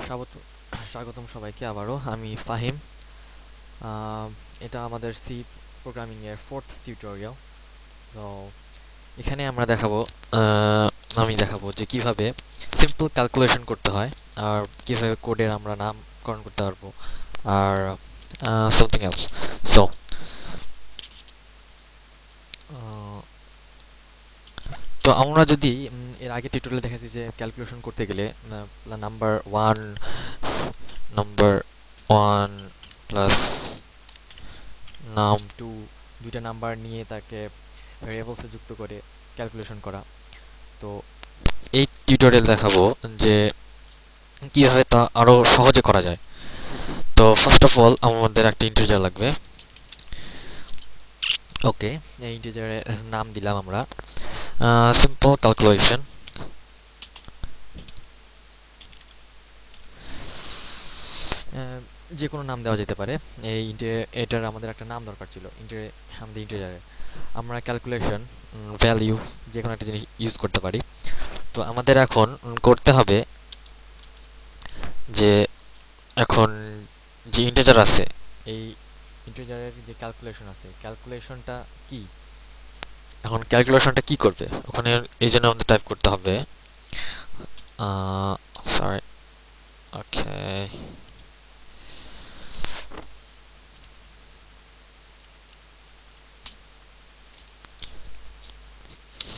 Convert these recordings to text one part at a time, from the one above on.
স্বাগত স্বাগতম সবাইকে আবারও। আমি ফাহিম। আহ, এটা আমাদের সি প্রোগ্রামিং এর ফোর্থ টিউটোরিয়াল। সো এখানে আমি দেখাবো যে কিভাবে সিম্পল ক্যালকুলেশন করতে হয়, আর কিভাবে কোডের আমরা নামকরণ করতে পারবো, আর সামথিং এলস। সো তো আমরা যদি এর আগে টিউটোরিয়ালে দেখেছি যে ক্যালকুলেশন করতে গেলে number one number one plus two, দুইটা নাম্বার নিয়ে তাকে ভেরিয়েবলসে যুক্ত করে ক্যালকুলেশন করা। তো এই টিউটোরিয়াল দেখাবো যে কিভাবে তা আরো সহজে করা যায়। তো ফার্স্ট অফ অল আমাদের একটা ইন্টিজার লাগবে। ওকে, এই ইন্টিজারের নাম দিলাম আমরা সিম্পল ক্যালকুলেশন। যে কোনো নাম দেওয়া যেতে পারে। এটার আমাদের একটা নাম দরকার ছিল আমাদের ইন্টিজারের। আমরা ক্যালকুলেশন ভ্যালিউ যে কোনো একটা জিনিস ইউজ করতে পারি। তো আমাদের এখন করতে হবে যে এখন যে ইন্টিজার আছে, এই ইন্টিজারের যে ক্যালকুলেশন আছে, ক্যালকুলেশনটা কি, এখন ক্যালকুলেশনটা কি করবে ওখানে, এই জন্য আমাদের টাইপ করতে হবে sorry, okay,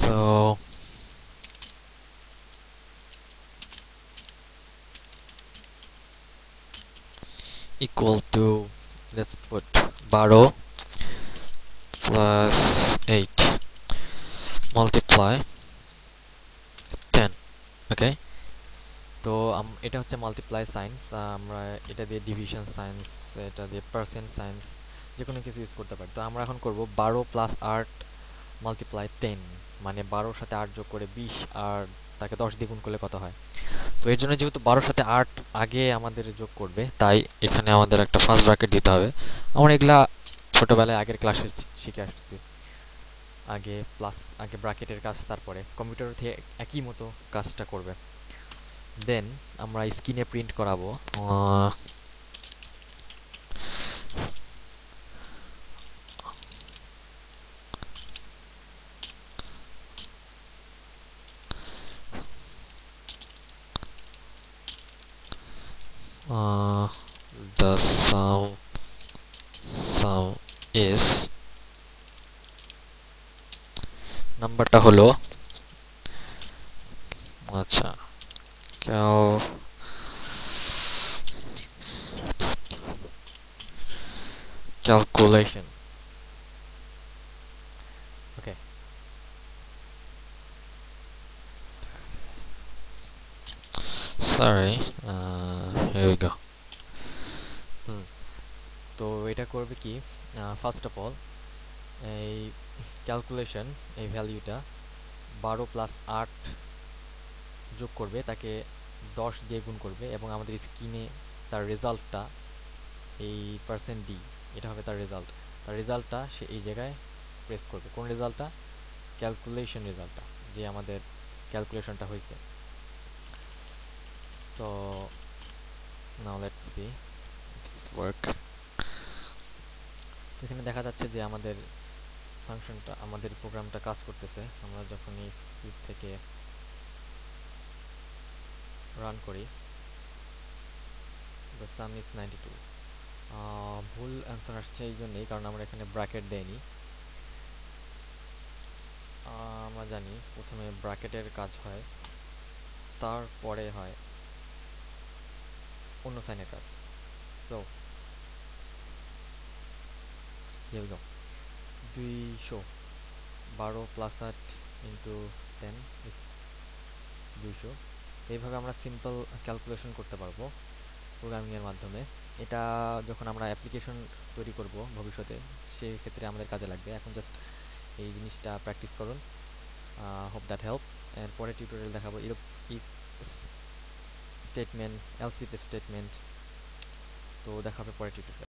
so equal to, let's put 12 plus 8 multiply 10. ওকে, তো এটা হচ্ছে মাল্টিপ্লাই সাইন্স। আমরা এটা দিয়ে ডিভিশন সাইন্স, এটা দিয়ে পার্সেন্ট সাইন্স, যে কোনো কিছু ইউজ করতে পারি। তো আমরা এখন করব 12 প্লাস 8 মাল্টিপ্লাই 10, মানে 12-র সাথে 8 যোগ করে 20, আর তাকে 10 দিয়ে গুণ করলে কত হয়। তো এর জন্য যেহেতু 12-র সাথে 8 আগে আমাদের যোগ করবে, তাই এখানে আমাদের একটা ফার্স্ট ব্র্যাকেট দিতে হবে। আমরা এগুলা ছোটবেলায় আগের ক্লাসে শিখে আসছি। আগে ব্র্যাকেটের কাজ, তারপরে কম্পিউটার থেকে একই মতো কাজটা করবে। দেন আমরা স্ক্রিনে প্রিন্ট করাবো the sum is, নাম্বারটা হলো, আচ্ছা, calculation. Okay, sorry, here we go. হুম, তো এটা করবে কি, ফার্স্ট অফ অল এই ক্যালকুলেশন, এই ভ্যালিউটা 12 প্লাস 8 যোগ করবে, তাকে 10 দিয়ে গুণ করবে, এবং আমাদের স্ক্রিনে তার রেজাল্টটা, এই পার্সেন্ট ডি, এটা হবে তার রেজাল্ট। তার রেজাল্টটা সে এই জায়গায় প্রেস করবে। কোন রেজাল্টটা? ক্যালকুলেশন রেজাল্টটা, যে আমাদের ক্যালকুলেশনটা হয়েছে। So now let's see it's work. এখানে দেখা যাচ্ছে যে আমাদের ফাংশনটা, আমাদের প্রোগ্রামটা কাজ করতেছে। আমরা যখন এই স্ক্রিপ্ট থেকে রান করি, the sum is 92, ভুল অ্যান্সার আসছে এই জন্যই কারণ আমরা এখানে ব্র্যাকেট দেইনি। আমরা জানি প্রথমে ব্র্যাকেটের কাজ হয়, তারপরে হয় অন্য সাইনের কাজ। So here we go, 200, 12 plus 8 into 10 ইস 200। তো এইভাবে আমরা সিম্পল ক্যালকুলেশন করতে পারবো প্রোগ্রামিংয়ের মাধ্যমে। এটা যখন আমরা অ্যাপ্লিকেশন তৈরি করব ভবিষ্যতে, সেই ক্ষেত্রে আমাদের কাজে লাগবে। এখন জাস্ট এই জিনিসটা প্র্যাকটিস করুন। Hope that help. এর পরে টিউটোরিয়াল দেখাবো if statement, else if statement. তো দেখা হবে পরে টিউটোরিয়াল।